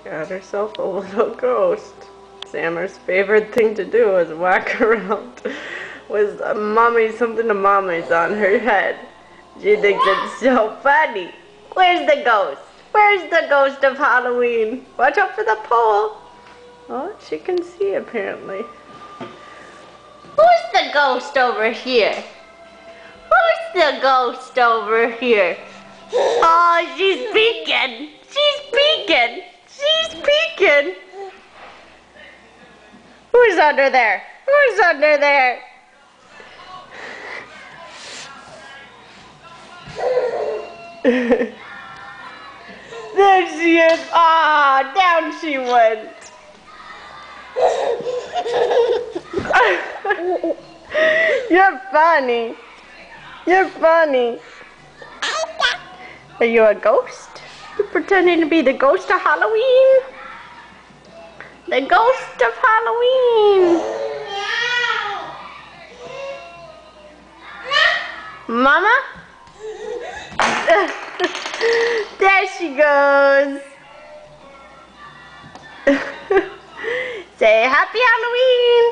Got herself a little ghost. Sammer's favorite thing to do is whack around with something to mommy's on her head. She thinks it's so funny. Where's the ghost? Where's the ghost of Halloween? Watch out for the pole. Oh, she can see apparently. Who's the ghost over here? Who's the ghost over here? Oh, she's peeking. She's peeking. She's peeking. Who's under there? Who's under there? There she is. Ah, down she went. You're funny. You're funny. Are you a ghost? You're pretending to be the ghost of Halloween? The ghost of Halloween. Mama? There she goes. Say Happy Halloween.